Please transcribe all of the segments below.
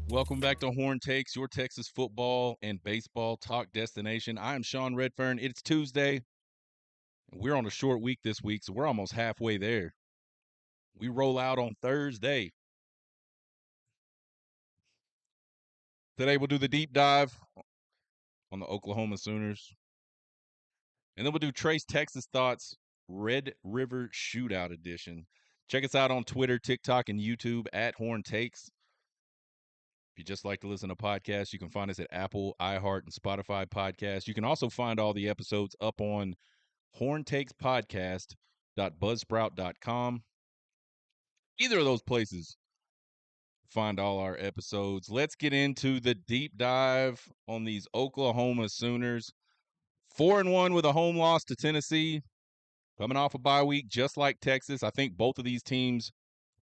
Welcome back to Horn Takes, your Texas football and baseball talk destination. I am Sean Redfern. It's Tuesday. We're on a short week this week, so we're almost halfway there. We roll out on Thursday. Today we'll do the deep dive on the Oklahoma Sooners. And then we'll do Trace Texas Thoughts Red River Shootout Edition. Check us out on Twitter, TikTok, and YouTube at Horn Takes. If you just like to listen to podcasts, you can find us at Apple, iHeart, and Spotify podcasts. You can also find all the episodes up on horntakespodcast.buzzsprout.com. Either of those places, find all our episodes. Let's get into the deep dive on these Oklahoma Sooners. 4-1 with a home loss to Tennessee, coming off a bye week, just like Texas. I think both of these teams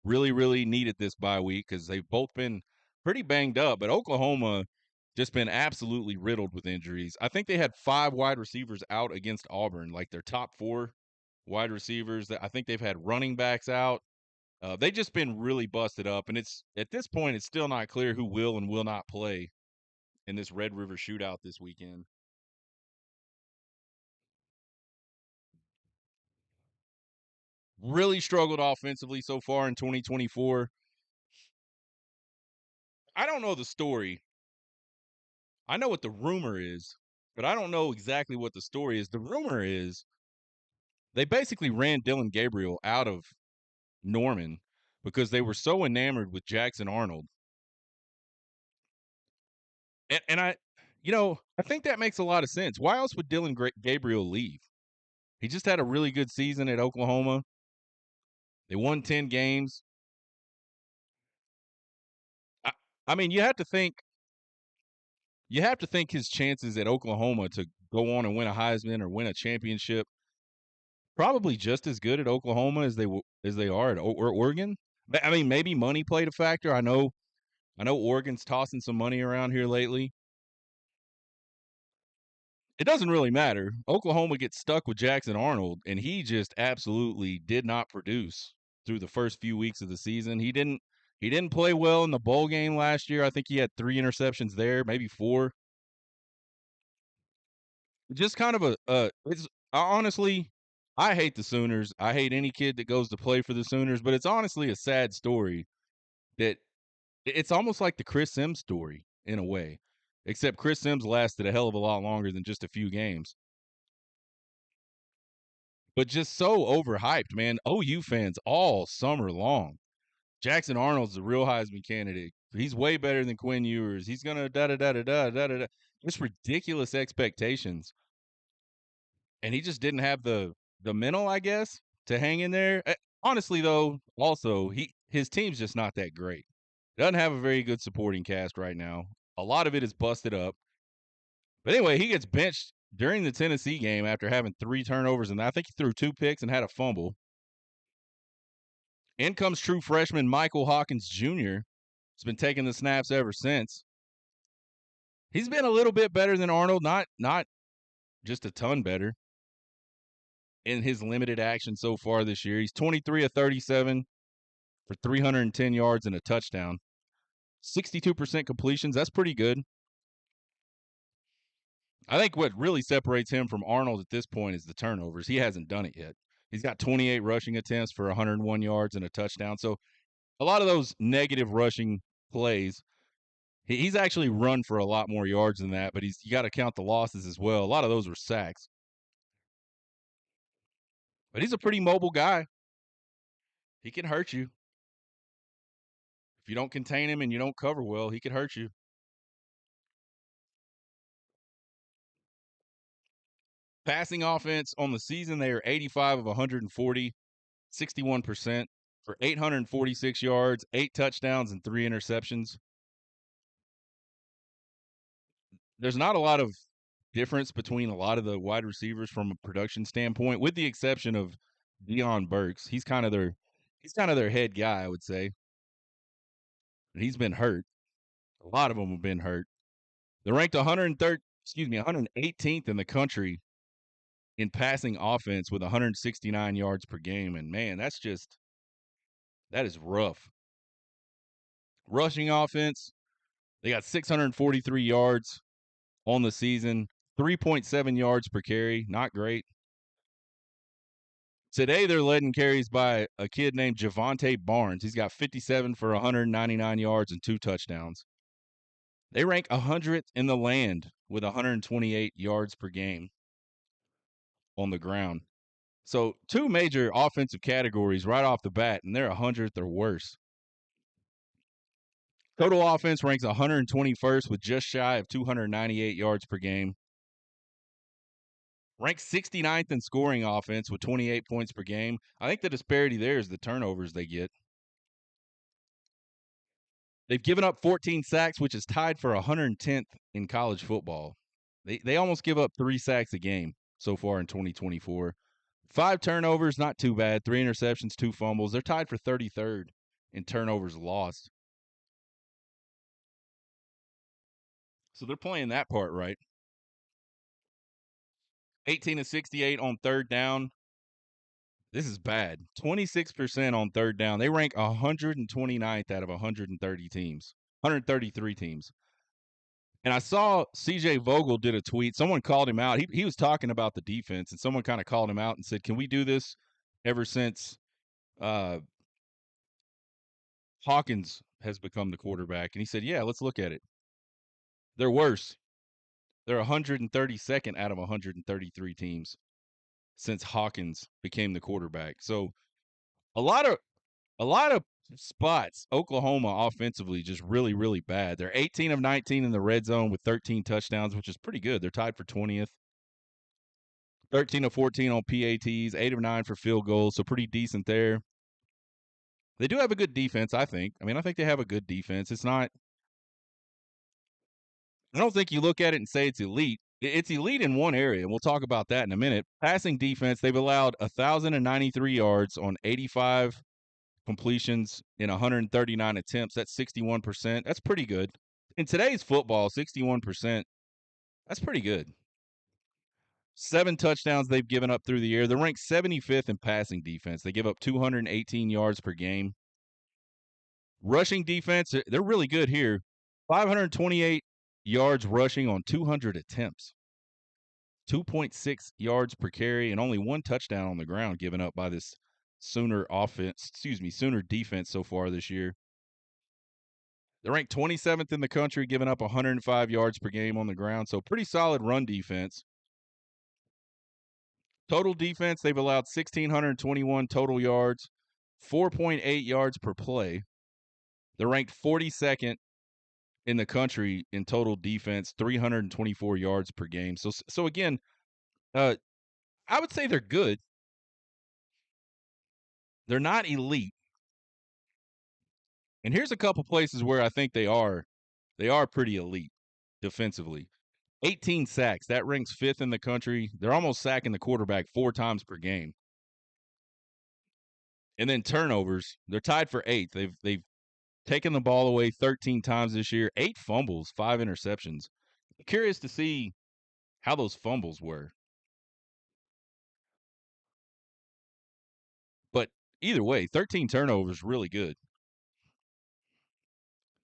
really needed this bye week because they've both been pretty banged up. But Oklahoma just been absolutely riddled with injuries. I think they had 5 wide receivers out against Auburn, like their top 4 wide receivers. I think they've had running backs out. They just been really busted up, and it's at this point it's still not clear who will and will not play in this Red River Shootout this weekend. Really struggled offensively so far in 2024. I don't know the story. I know what the rumor is, but I don't know exactly what the story is. The rumor is they basically ran Dylan Gabriel out of Norman because they were so enamored with Jackson Arnold. And I think that makes a lot of sense. Why else would Dylan Gabriel leave? He just had a really good season at Oklahoma. They won 10 games. I, I mean, you have to think his chances at Oklahoma to go on and win a Heisman or win a championship probably just as good at Oklahoma as they are at Oregon. I mean, maybe money played a factor. I know Oregon's tossing some money around here lately. It doesn't really matter. Oklahoma gets stuck with Jackson Arnold, and he just absolutely did not produce through the first few weeks of the season. He didn't play well in the bowl game last year. I think he had 3 interceptions there, maybe 4. Just kind of it's honestly, I hate the Sooners. I hate any kid that goes to play for the Sooners, but it's honestly a sad story that it's almost like the Chris Sims story in a way, except Chris Sims lasted a hell of a lot longer than just a few games. But just so overhyped, man. OU fans all summer long. Jackson Arnold's the real Heisman candidate. He's way better than Quinn Ewers. He's gonna da da da da da da da. Just ridiculous expectations, and he just didn't have the mental, I guess, to hang in there. Honestly, though, also his team's just not that great. Doesn't have a very good supporting cast right now. A lot of it is busted up. But anyway, he gets benched during the Tennessee game after having 3 turnovers, and I think he threw 2 picks and had a fumble. In comes true freshman Michael Hawkins Jr. He's been taking the snaps ever since. He's been a little bit better than Arnold, not just a ton better in his limited action so far this year. He's 23 of 37 for 310 yards and a touchdown. 62% completions. That's pretty good. I think what really separates him from Arnold at this point is the turnovers. He hasn't done it yet. He's got 28 rushing attempts for 101 yards and a touchdown. So a lot of those negative rushing plays, he's actually run for a lot more yards than that, but you got to count the losses as well. A lot of those were sacks. But he's a pretty mobile guy. He can hurt you. If you don't contain him and you don't cover well, he could hurt you. Passing offense on the season, they are 85 of 140, 61% for 846 yards, 8 touchdowns, and 3 interceptions. There's not a lot of difference between a lot of the wide receivers from a production standpoint, with the exception of Deion Burks. He's kind of their head guy, I would say. And he's been hurt. A lot of them have been hurt. They're ranked 118th in the country in passing offense with 169 yards per game. And man, that is rough. Rushing offense, They got 643 yards on the season, 3.7 yards per carry. Not great. Today, they're led in carries by a kid named Javonte Barnes. He's got 57 for 199 yards and 2 touchdowns. They rank 100th in the land with 128 yards per game on the ground. So, two major offensive categories right off the bat, and they're 100th or worse. Total offense ranks 121st with just shy of 298 yards per game. Ranks 69th in scoring offense with 28 points per game. I think the disparity there is the turnovers they get. They've given up 14 sacks, which is tied for 110th in college football. They almost give up 3 sacks a game so far in 2024. 5 turnovers, not too bad. 3 interceptions, 2 fumbles. They're tied for 33rd in turnovers lost. So they're playing that part right. 18 to 68 on third down. This is bad. 26% on third down. They rank 129th out of 130 teams, 133 teams. And I saw CJ Vogel did a tweet. Someone called him out. He was talking about the defense, and someone kind of called him out and said, "Can we do this ever since Hawkins has become the quarterback?" And he said, "Yeah, let's look at it. They're worse. They're 132nd out of 133 teams since Hawkins became the quarterback." So a lot of spots, Oklahoma offensively just really, really bad. They're 18 of 19 in the red zone with 13 touchdowns, which is pretty good. They're tied for 20th. 13 of 14 on PATs, 8 of 9 for field goals, so pretty decent there. They do have a good defense, I think. I think they have a good defense. It's not I don't think you look at it and say it's elite. It's elite in one area, and we'll talk about that in a minute. Passing defense, they've allowed 1,093 yards on 85 completions in 139 attempts. That's 61%. That's pretty good. In today's football, 61%, that's pretty good. 7 touchdowns they've given up through the year. They're ranked 75th in passing defense. They give up 218 yards per game. Rushing defense, they're really good here. 528 yards rushing on 200 attempts. 2.6 yards per carry and only 1 touchdown on the ground given up by this Sooner defense so far this year. They're ranked 27th in the country, giving up 105 yards per game on the ground, so pretty solid run defense. Total defense, they've allowed 1,621 total yards, 4.8 yards per play. They're ranked 42nd in the country in total defense, 324 yards per game. So again, I would say they're good. They're not elite. And here's a couple places where I think they are pretty elite defensively. 18 sacks. That ranks 5th in the country. They're almost sacking the quarterback 4 times per game. And then turnovers, they're tied for 8th. They've taken the ball away 13 times this year, 8 fumbles, 5 interceptions. Curious to see how those fumbles were. But either way, 13 turnovers, really good.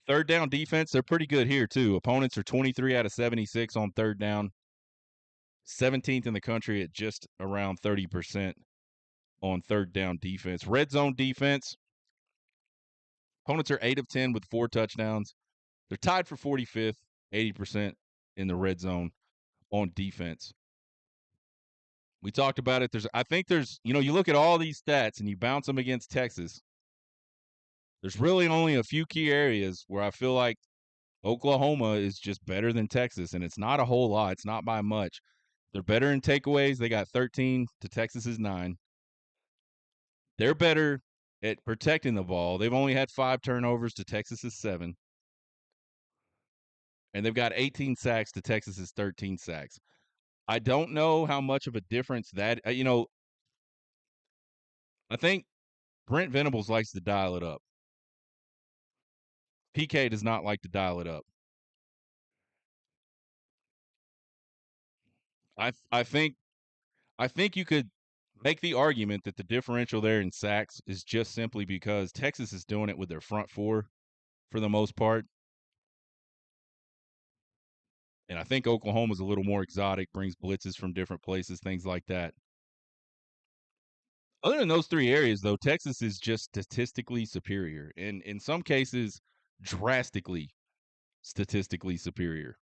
Third down defense, they're pretty good here too. Opponents are 23 out of 76 on third down. 17th in the country at just around 30% on third down defense. Red zone defense, opponents are 8 of 10 with 4 touchdowns. They're tied for 45th, 80% in the red zone on defense. We talked about it. I think there's, you look at all these stats and you bounce them against Texas. There's really only a few key areas where I feel like Oklahoma is just better than Texas, and it's not a whole lot. It's not by much. They're better in takeaways. They got 13 to Texas's 9. They're better at protecting the ball. They've only had 5 turnovers to Texas's 7. And they've got 18 sacks to Texas's 13 sacks. I don't know how much of a difference that, I think Brent Venables likes to dial it up. PK does not like to dial it up. I think you could make the argument that the differential there in sacks is just simply because Texas is doing it with their front 4 for the most part. And I think Oklahoma's a little more exotic, brings blitzes from different places, things like that. Other than those three areas, though, Texas is just statistically superior, and in some cases, drastically statistically superior.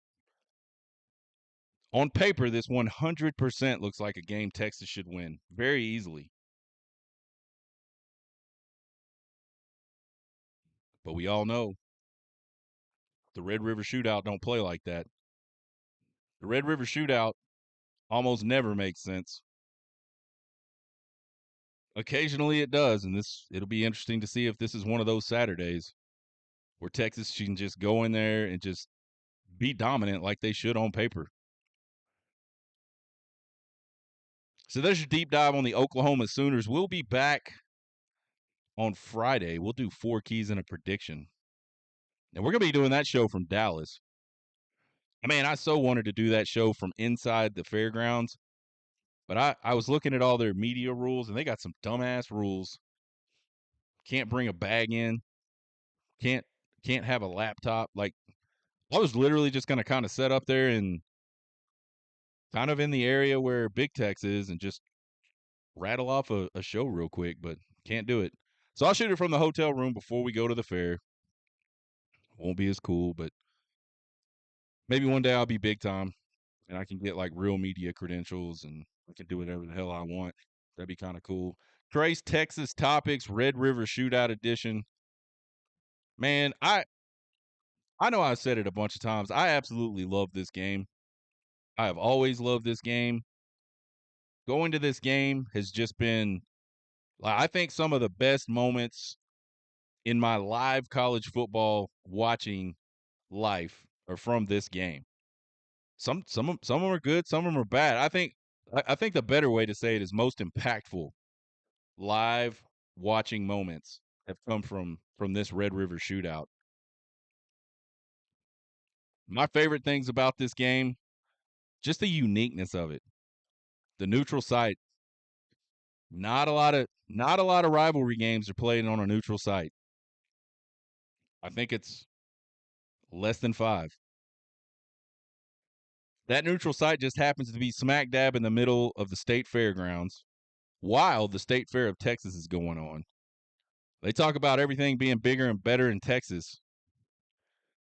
On paper, this 100% looks like a game Texas should win very easily. But we all know the Red River Shootout don't play like that. The Red River Shootout almost never makes sense. Occasionally it does, and it'll be interesting to see if this is one of those Saturdays where Texas can just go in there and just be dominant like they should on paper. So there's your deep dive on the Oklahoma Sooners. We'll be back on Friday. We'll do 4 keys and a prediction. And we're going to be doing that show from Dallas. I so wanted to do that show from inside the fairgrounds, but I was looking at all their media rules, and they got some dumbass rules. Can't bring a bag in. Can't can't have a laptop. Like, I was literally just going to kind of set up there and kind of in the area where Big Tex is and just rattle off a show real quick, but can't do it. So I'll shoot it from the hotel room before we go to the fair. Won't be as cool, but maybe one day I'll be big time and I can get like real media credentials and I can do whatever the hell I want. That'd be kind of cool. Trace Texas Topics Red River Shootout Edition. Man, I know I've said it a bunch of times. I absolutely love this game. I have always loved this game. Going to this game has just been, I think, some of the best moments in my live college football watching life are from this game. Some of them are good, some of them are bad. I think the better way to say it is most impactful live watching moments have come from this Red River Shootout. My favorite things about this game, just the uniqueness of it. The neutral site. Not a lot of rivalry games are played on a neutral site. I think it's less than 5. That neutral site just happens to be smack dab in the middle of the state fairgrounds while the state fair of Texas is going on. They talk about everything being bigger and better in Texas.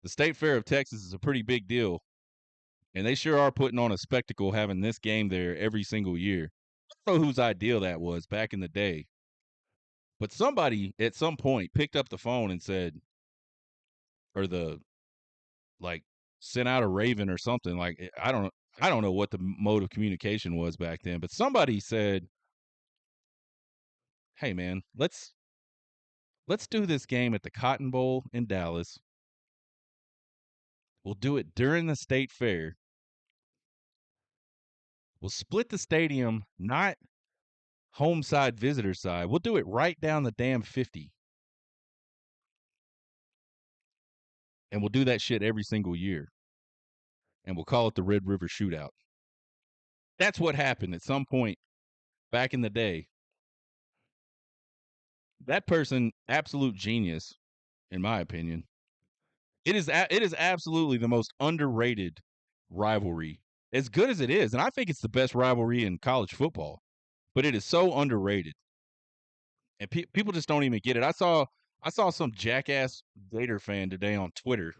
The state fair of Texas is a pretty big deal, and they sure are putting on a spectacle having this game there every single year. I don't know whose idea that was back in the day, but somebody at some point picked up the phone and said, or the like sent out a raven or something. Like, I don't know what the mode of communication was back then, but somebody said, "Hey man, let's do this game at the Cotton Bowl in Dallas. We'll do it during the state fair. We'll split the stadium, not home side, visitor side. We'll do it right down the damn 50. And we'll do that shit every single year. And we'll call it the Red River Shootout." That's what happened at some point back in the day. That person, absolute genius, in my opinion. It is absolutely the most underrated rivalry, as good as it is, and I think it's the best rivalry in college football. But it is so underrated, and people just don't even get it. I saw some jackass Gator fan today on Twitter.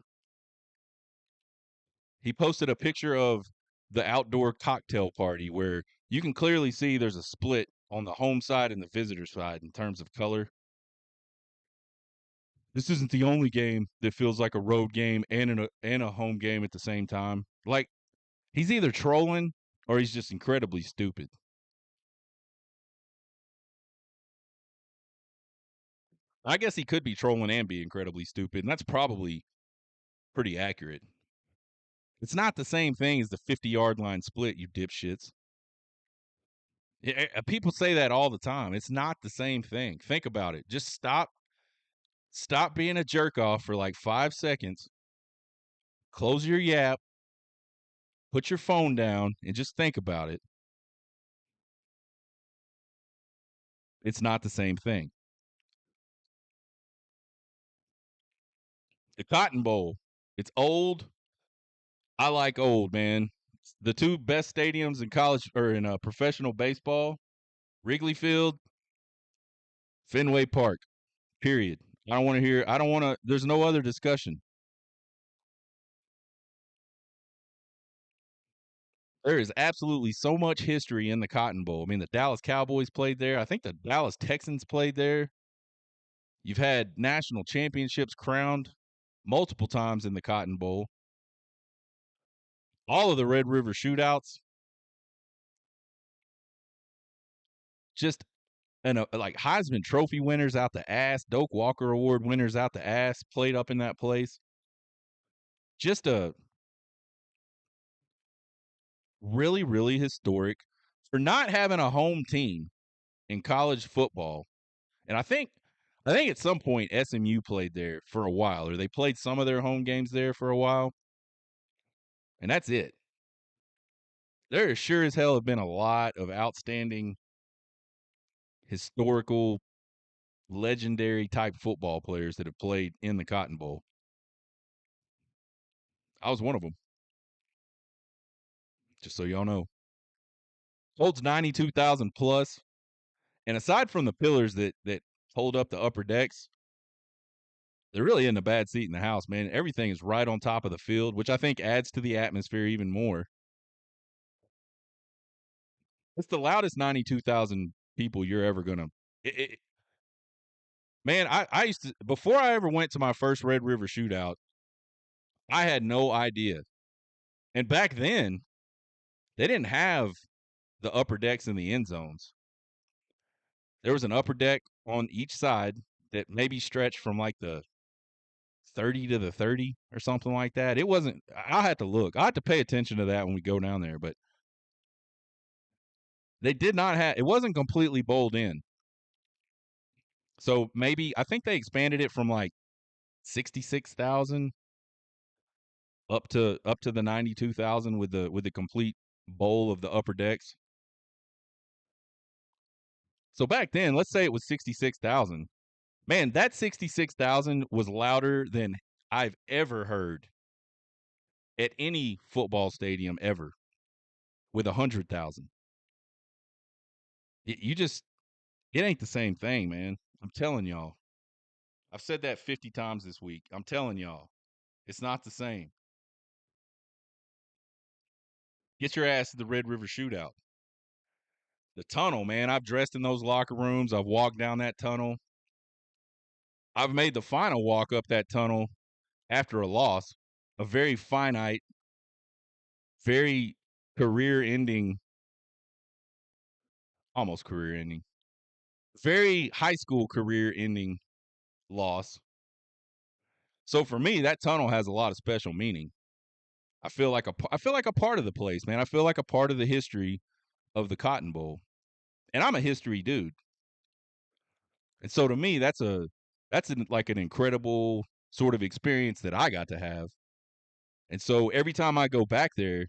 He posted a picture of the outdoor cocktail party where you can clearly see there's a split on the home side and the visitor side in terms of color. This isn't the only game that feels like a road game and a home game at the same time. Like, he's either trolling or he's just incredibly stupid. I guess he could be trolling and be incredibly stupid, and that's probably pretty accurate. It's not the same thing as the 50-yard line split, you dipshits. People say that all the time. It's not the same thing. Think about it. Just stop being a jerk off for like 5 seconds. Close your yap, put your phone down, and just think about it. It's not the same thing. The Cotton Bowl. It's old. I like old, man. The two best stadiums in college or in professional baseball: Wrigley Field, Fenway Park. Period. I don't want to hear. I don't want to. There's no other discussion. There is absolutely so much history in the Cotton Bowl. I mean, the Dallas Cowboys played there. I think the Dallas Texans played there. You've had national championships crowned multiple times in the Cotton Bowl. All of the Red River shootouts, just like Heisman Trophy winners out the ass, Doak Walker Award winners out the ass, played up in that place. Just a really, really historic for not having a home team in college football. And I think at some point SMU played there for a while, or they played some of their home games there for a while, and that's it. There sure as hell have been a lot of outstanding, historical, legendary type football players that have played in the Cotton Bowl. I was one of them, just so y'all know. Holds 92,000 plus, and aside from the pillars that hold up the upper decks, there really isn't a bad seat in the house, man. Everything is right on top of the field, which I think adds to the atmosphere even more. It's the loudest 92,000 people you're ever gonna. Man, I used to before I ever went to my first Red River shootout, I had no idea. And back then, they didn't have the upper decks in the end zones. There was an upper deck on each side that maybe stretched from like the 30 to the 30 or something like that. It wasn't. I'll have to look. I have to pay attention to that when we go down there. But they did not have. It wasn't completely bowled in. So maybe I think they expanded it from like 66,000 up to the 92,000 with the complete bowl of the upper decks. So back then, let's say it was 66,000. Man, that 66,000 was louder than I've ever heard at any football stadium ever with 100,000. You just it ain't the same thing, man. I'm telling y'all. I've said that 50 times this week. I'm telling y'all. It's not the same. Get your ass to the Red River shootout. The tunnel, man. I've dressed in those locker rooms. I've walked down that tunnel. I've made the final walk up that tunnel after a loss, a very finite, very career ending, almost career ending, very high school career ending loss. So for me, that tunnel has a lot of special meaning. I feel like a part of the place, man. I feel like a part of the history of the Cotton Bowl. And I'm a history dude. And so to me, like an incredible sort of experience that I got to have. And so every time I go back there,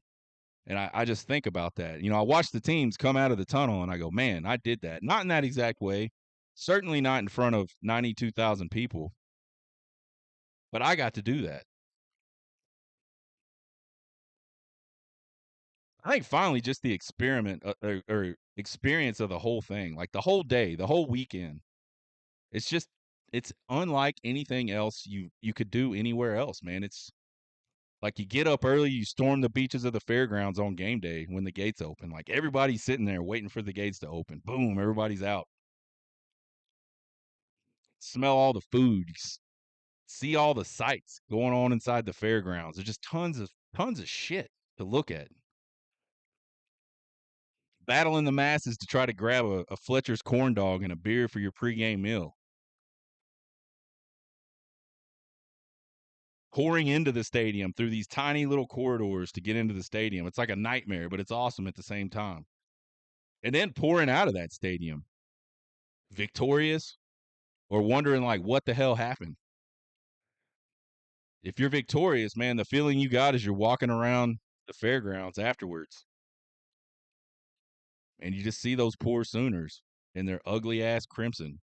and I just think about that. I watch the teams come out of the tunnel and I go, man, I did that. Not in that exact way. Certainly not in front of 92,000 people, but I got to do that. I think finally just the experiment or experience of the whole thing, like the whole day, the whole weekend. It's just it's unlike anything else you could do anywhere else, man. It's like you get up early, you storm the beaches of the fairgrounds on game day when the gates open. Like everybody's sitting there waiting for the gates to open. Boom, everybody's out. Smell all the food, see all the sights going on inside the fairgrounds. There's just tons of shit to look at. Battling the masses to try to grab a Fletcher's corn dog and a beer for your pregame meal. Pouring into the stadium through these tiny little corridors to get into the stadium. It's like a nightmare, but it's awesome at the same time. And then pouring out of that stadium, victorious or wondering like what the hell happened. If you're victorious, man, the feeling you got is you're walking around the fairgrounds afterwards and you just see those poor Sooners in their ugly ass crimson.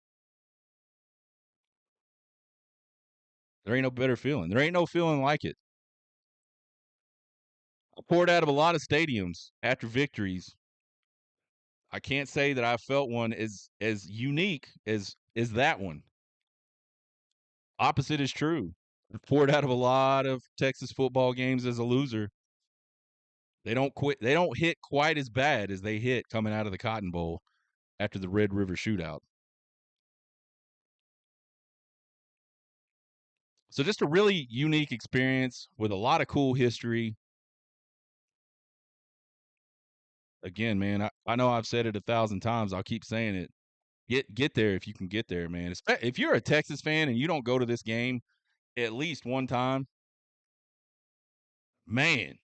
There ain't no better feeling. There ain't no feeling like it. poured out of a lot of stadiums after victories. I can't say that I felt one as unique as that one. Opposite is true. I poured out of a lot of Texas football games as a loser. They don't quit. They don't hit quite as bad as they hit coming out of the Cotton Bowl after the Red River Shootout. So just a really unique experience with a lot of cool history. Again, man, I know I've said it 1,000 times. I'll keep saying it. Get there if you can get there, man. If you're a Texas fan and you don't go to this game at least one time, man,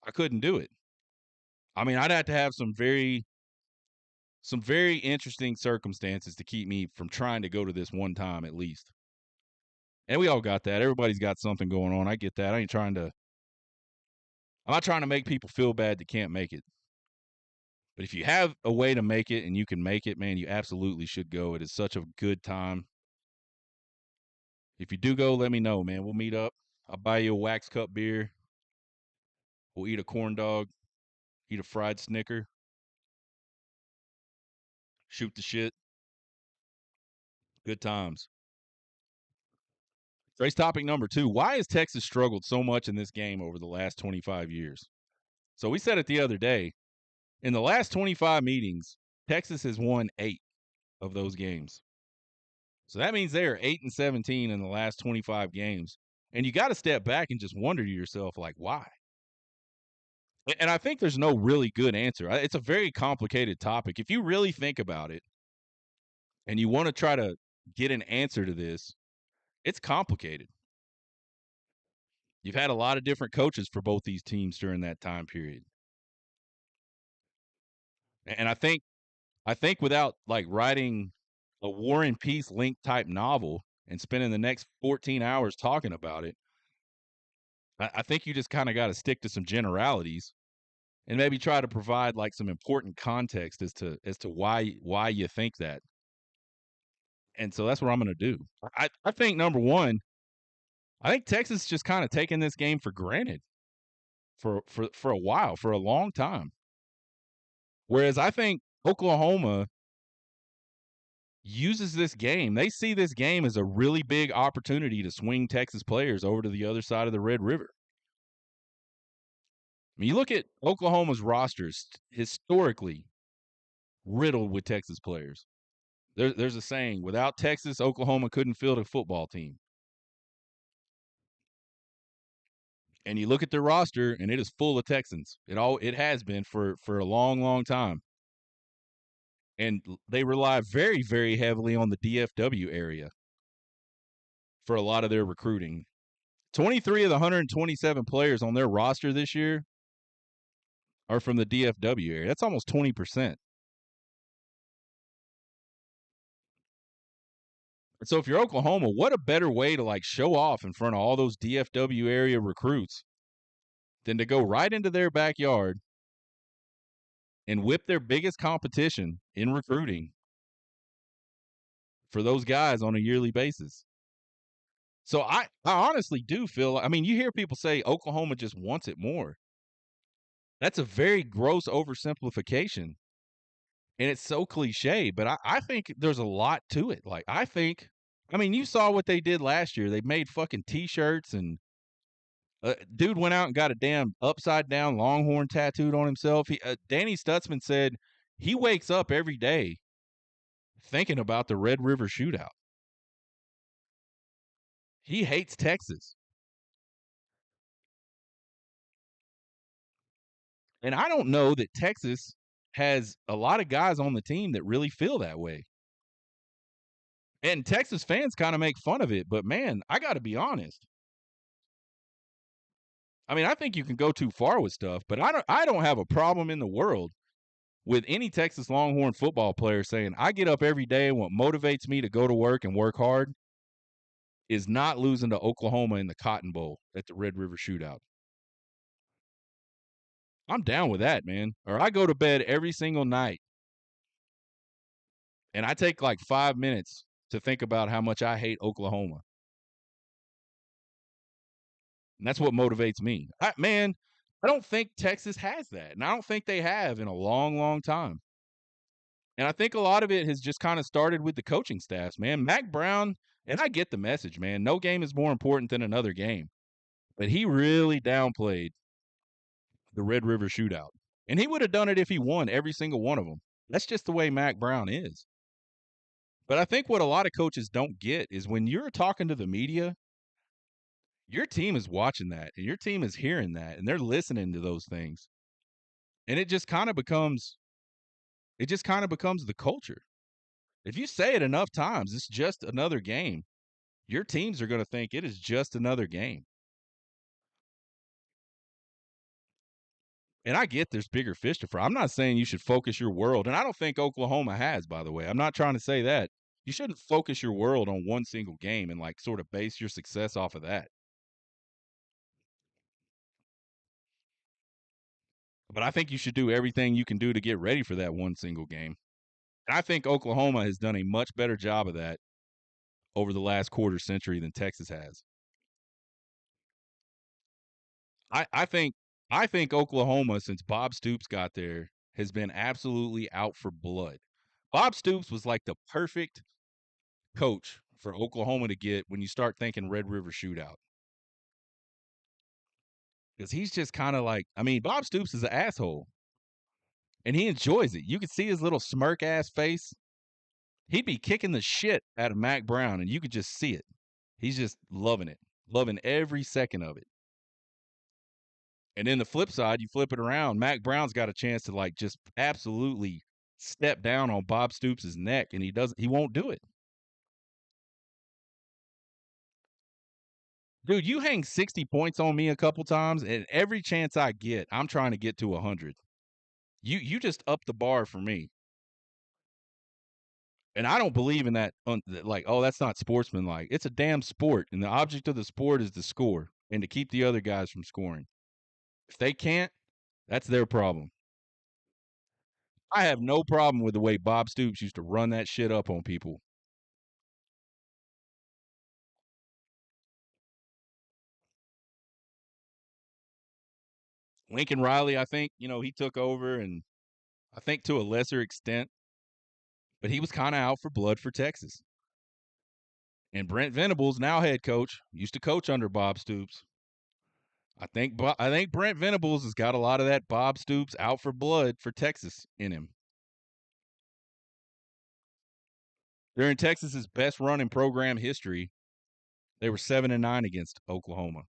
I couldn't do it. I mean, I'd have to have some very interesting circumstances to keep me from trying to go to this one time at least. And we all got that. Everybody's got something going on. I get that. I'm not trying to make people feel bad that can't make it. But if you have a way to make it and you can make it, man, you absolutely should go. It is such a good time. If you do go, let me know, man. We'll meet up. I'll buy you a wax cup beer. We'll eat a corn dog, eat a fried Snicker, shoot the shit. Good times. Race topic number 2. Why has Texas struggled so much in this game over the last 25 years? So we said it the other day. In the last 25 meetings, Texas has won 8 of those games. So that means they are 8-17 in the last 25 games. And you got to step back and just wonder to yourself, like, why? And I think there's no really good answer. It's a very complicated topic. If you really think about it and you want to try to get an answer to this, it's complicated. You've had a lot of different coaches for both these teams during that time period. And I think without like writing a War and Peace link type novel and spending the next 14 hours talking about it, I think you just kind of got to stick to some generalities and maybe try to provide like some important context as to why you think that. And so that's what I'm going to do. I think number one, I think Texas just kind of taking this game for granted for a while, for a long time. Whereas I think Oklahoma uses this game. They see this game as a really big opportunity to swing Texas players over to the other side of the Red River. I mean, you look at Oklahoma's rosters historically riddled with Texas players. There's a saying, without Texas, Oklahoma couldn't field a football team. And you look at their roster, and it is full of Texans. It has been for a long, long time. And they rely very, very heavily on the DFW area for a lot of their recruiting. 23 of the 127 players on their roster this year are from the DFW area. That's almost 20%. So if you're Oklahoma, what a better way to like show off in front of all those DFW area recruits than to go right into their backyard and whip their biggest competition in recruiting for those guys on a yearly basis. So I honestly do feel, I mean, you hear people say Oklahoma just wants it more. That's a very gross oversimplification. And it's so cliche, but I think there's a lot to it. Like, I mean, you saw what they did last year. They made fucking T-shirts, and dude went out and got a damn upside down Longhorn tattooed on himself. Danny Stutzman said he wakes up every day thinking about the Red River Shootout. He hates Texas. And I don't know that Texas has a lot of guys on the team that really feel that way. And Texas fans kind of make fun of it, but man, I got to be honest. I mean, I think you can go too far with stuff, but I don't have a problem in the world with any Texas Longhorn football player saying, I get up every day and what motivates me to go to work and work hard is not losing to Oklahoma in the Cotton Bowl at the Red River Shootout. I'm down with that, man. Or I go to bed every single night and I take like 5 minutes to think about how much I hate Oklahoma. And that's what motivates me. Man, I don't think Texas has that. And I don't think they have in a long, long time. And I think a lot of it has just kind of started with the coaching staffs, man. Mac Brown, and I get the message, man. No game is more important than another game. But he really downplayed the Red River shootout. And he would have done it if he won every single one of them. That's just the way Mac Brown is. But I think what a lot of coaches don't get is when you're talking to the media, your team is watching that and your team is hearing that and they're listening to those things. And it just kind of becomes the culture. If you say it enough times, it's just another game. Your teams are going to think it is just another game. And I get there's bigger fish to fry. I'm not saying you should focus your world, and I don't think Oklahoma has, by the way. I'm not trying to say that. You shouldn't focus your world on one single game and like sort of base your success off of that. But I think you should do everything you can do to get ready for that one single game. And I think Oklahoma has done a much better job of that over the last quarter century than Texas has. I, I think I think Oklahoma, since Bob Stoops got there, has been absolutely out for blood. Bob Stoops was like the perfect coach for Oklahoma to get when you start thinking Red River shootout. Because he's just kind of like, I mean, Bob Stoops is an asshole and he enjoys it. You could see his little smirk ass face. He'd be kicking the shit out of Mac Brown and you could just see it. He's just loving it, loving every second of it. And then the flip side, you flip it around, Mac Brown's got a chance to like just absolutely step down on Bob Stoops' neck and he won't do it. Dude, you hang 60 points on me a couple times, and every chance I get, I'm trying to get to 100. You just up the bar for me. And I don't believe in that, like, oh, that's not sportsmanlike. It's a damn sport, and the object of the sport is to score and to keep the other guys from scoring. If they can't, that's their problem. I have no problem with the way Bob Stoops used to run that shit up on people. Lincoln Riley, I think, he took over, and I think to a lesser extent, but he was kind of out for blood for Texas. And Brent Venables, now head coach, used to coach under Bob Stoops. I think Brent Venables has got a lot of that Bob Stoops out for blood for Texas in him. During Texas's best run in program history, they were 7-9 against Oklahoma,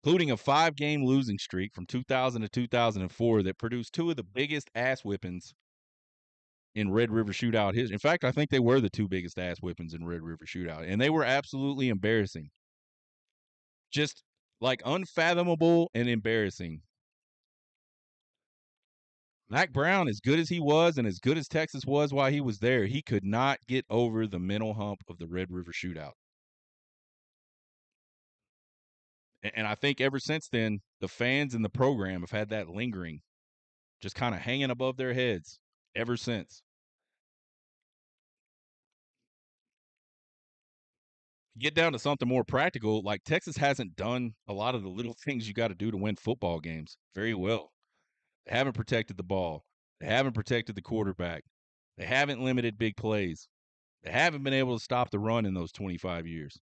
including a 5-game losing streak from 2000 to 2004 that produced two of the biggest ass whippings in Red River Shootout history. In fact, I think they were the two biggest ass whippings in Red River Shootout, and they were absolutely embarrassing. Just like unfathomable and embarrassing. Mac Brown, as good as he was and as good as Texas was while he was there, he could not get over the mental hump of the Red River Shootout. And I think ever since then, the fans and the program have had that lingering, just kind of hanging above their heads ever since. Get down to something more practical, like Texas hasn't done a lot of the little things you got to do to win football games very well. They haven't protected the ball. They haven't protected the quarterback. They haven't limited big plays. They haven't been able to stop the run in those 25 years.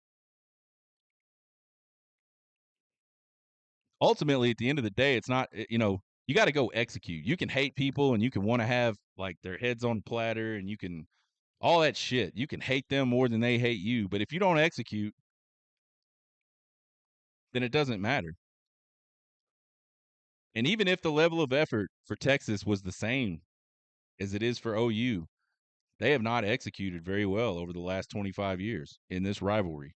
Ultimately, at the end of the day, it's not, you got to go execute. You can hate people and you can want to have like their heads on a platter and you can all that shit. You can hate them more than they hate you. But if you don't execute, then it doesn't matter. And even if the level of effort for Texas was the same as it is for OU, they have not executed very well over the last 25 years in this rivalry.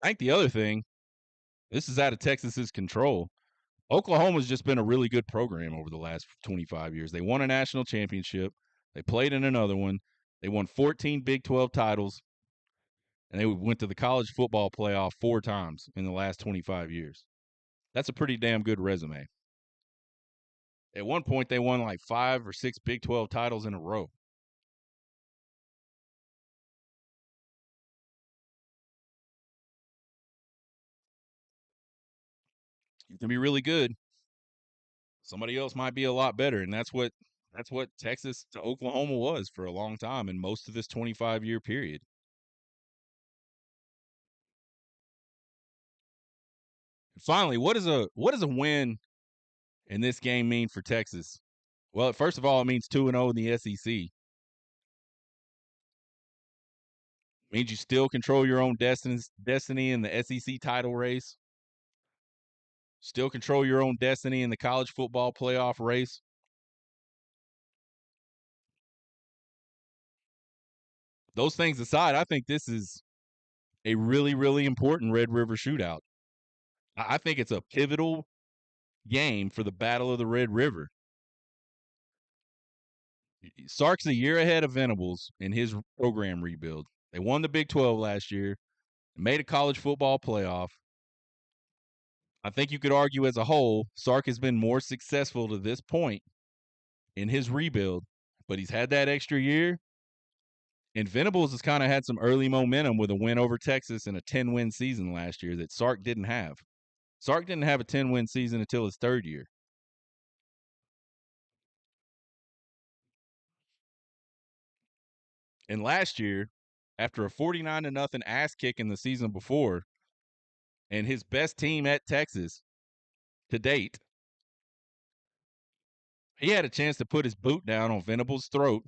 I think the other thing, this is out of Texas's control. Oklahoma's just been a really good program over the last 25 years. They won a national championship. They played in another one. They won 14 Big 12 titles, and they went to the college football playoff 4 times in the last 25 years. That's a pretty damn good resume. At one point, they won like 5 or 6 Big 12 titles in a row. to be really good. Somebody else might be a lot better, and that's what Texas to Oklahoma was for a long time in most of this 25-year period. And finally, what does a win in this game mean for Texas? Well, first of all, it means 2-0 in the SEC. It means you still control your own destiny in the SEC title race. Still control your own destiny in the college football playoff race. Those things aside, I think this is a really, really important Red River shootout. I think it's a pivotal game for the Battle of the Red River. Sark's a year ahead of Venables in his program rebuild. They won the Big 12 last year, made a college football playoff. I think you could argue as a whole, Sark has been more successful to this point in his rebuild, but he's had that extra year. And Venables has kind of had some early momentum with a win over Texas and a 10-win season last year that Sark didn't have. Sark didn't have a 10-win season until his third year. And last year, after a 49-0 ass kick in the season before, and his best team at Texas to date, he had a chance to put his boot down on Venables' throat,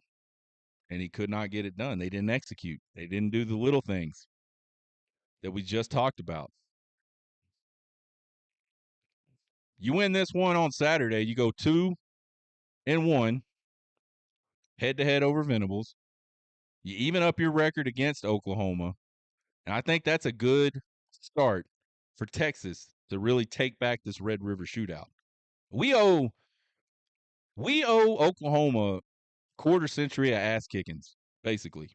and he could not get it done. They didn't execute. They didn't do the little things that we just talked about. You win this one on Saturday, you go 2-1 head-to-head over Venables. You even up your record against Oklahoma. And I think that's a good start for Texas to really take back this Red River shootout. We owe Oklahoma quarter century of ass kickings, basically.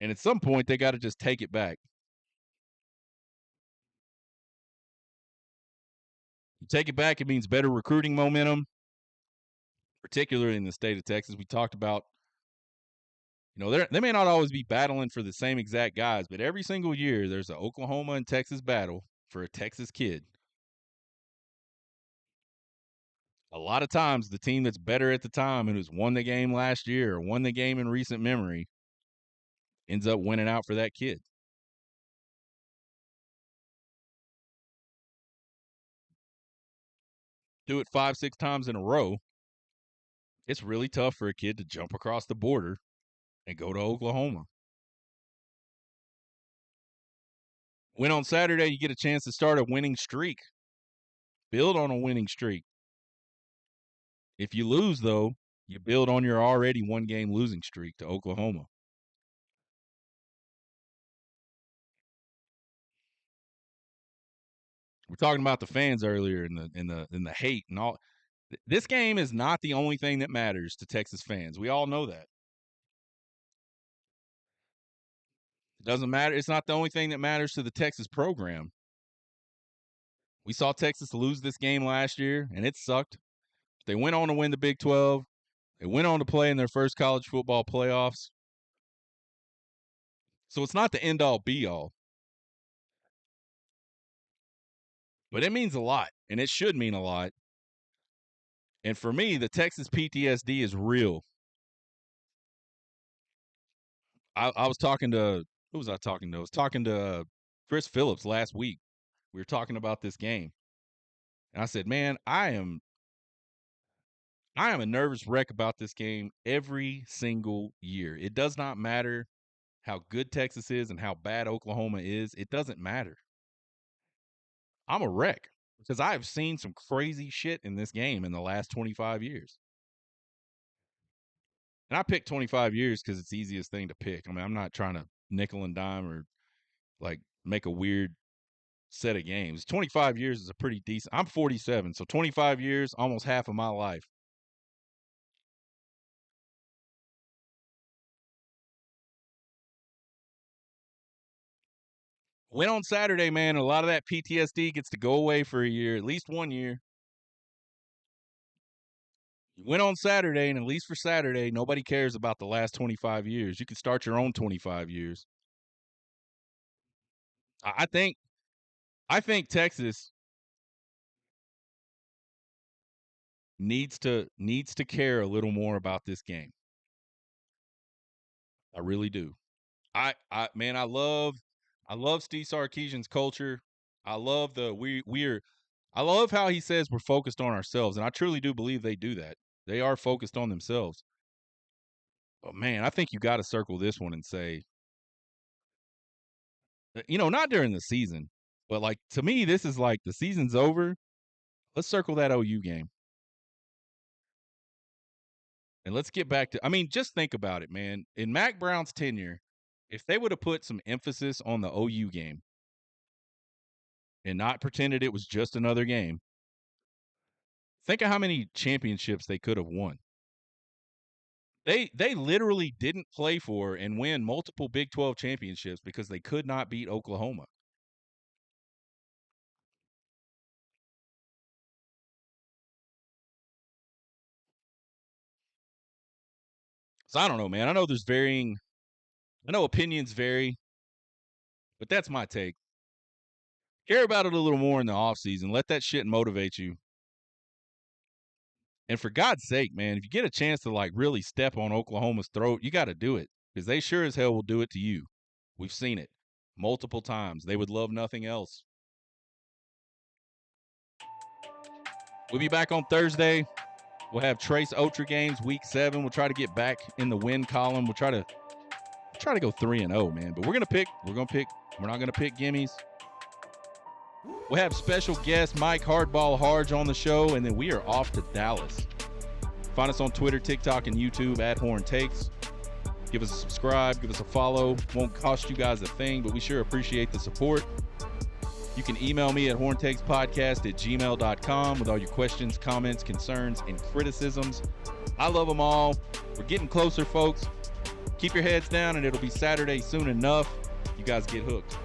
And at some point, they got to just take it back. You take it back, it means better recruiting momentum, particularly in the state of Texas. We talked about, they may not always be battling for the same exact guys, but every single year there's an Oklahoma and Texas battle for a Texas kid. A lot of times, the team that's better at the time and who's won the game last year or won the game in recent memory ends up winning out for that kid. Do it 5, 6 times in a row. It's really tough for a kid to jump across the border and go to Oklahoma. Win on Saturday, you get a chance to start a winning streak. Build on a winning streak. If you lose, though, you build on your already one-game losing streak to Oklahoma. We're talking about the fans earlier and the hate and all. This game is not the only thing that matters to Texas fans. We all know that. It doesn't matter. It's not the only thing that matters to the Texas program. We saw Texas lose this game last year, and it sucked. They went on to win the Big 12. They went on to play in their first college football playoffs. So it's not the end-all, be-all. But it means a lot, and it should mean a lot. And for me, the Texas PTSD is real. I was talking to who was I talking to? I was talking to Chris Phillips last week. We were talking about this game, and I said, "Man, I am a nervous wreck about this game every single year. It does not matter how good Texas is and how bad Oklahoma is. It doesn't matter. I'm a wreck because I've seen some crazy shit in this game in the last 25 years." And I picked 25 years because it's the easiest thing to pick. I mean, I'm not trying to nickel and dime or like make a weird set of games. 25 years is a pretty decent. I'm 47, so 25 years, almost half of my life. Win on Saturday, man. A lot of that PTSD gets to go away for a year, at least 1 year. You win on Saturday, and at least for Saturday, nobody cares about the last 25 years. You can start your own 25 years. I think Texas needs to care a little more about this game. I really do. I love Steve Sarkisian's culture. I love I love how he says we're focused on ourselves, and I truly do believe they do that. They are focused on themselves. But man, I think you got to circle this one and say, not during the season, but like to me, this is like the season's over. Let's circle that OU game. And let's get back to, just think about it, man. In Mac Brown's tenure, if they would have put some emphasis on the OU game and not pretended it was just another game, think of how many championships they could have won. They literally didn't play for and win multiple Big 12 championships because they could not beat Oklahoma. So I don't know, man. I know opinions vary, but that's my take. Care about it a little more in the offseason. Let that shit motivate you. And for God's sake, man, if you get a chance to like really step on Oklahoma's throat, you got to do it because they sure as hell will do it to you. We've seen it multiple times. They would love nothing else. We'll be back on Thursday. We'll have Trace Ultra games week 7. We'll try to get back in the win column. We'll try to go 3-0, man. But we're not going to pick gimmies. We'll have special guest Mike Hardball Harge on the show, and then we are off to Dallas. Find us on Twitter, TikTok, and YouTube at Horn Takes. Give us a subscribe, give us a follow. Won't cost you guys a thing, but we sure appreciate the support. You can email me at horntakespodcast@gmail.com with all your questions, comments, concerns, and criticisms. I love them all. We're getting closer, folks. Keep your heads down, and it'll be Saturday soon enough. You guys get hooked.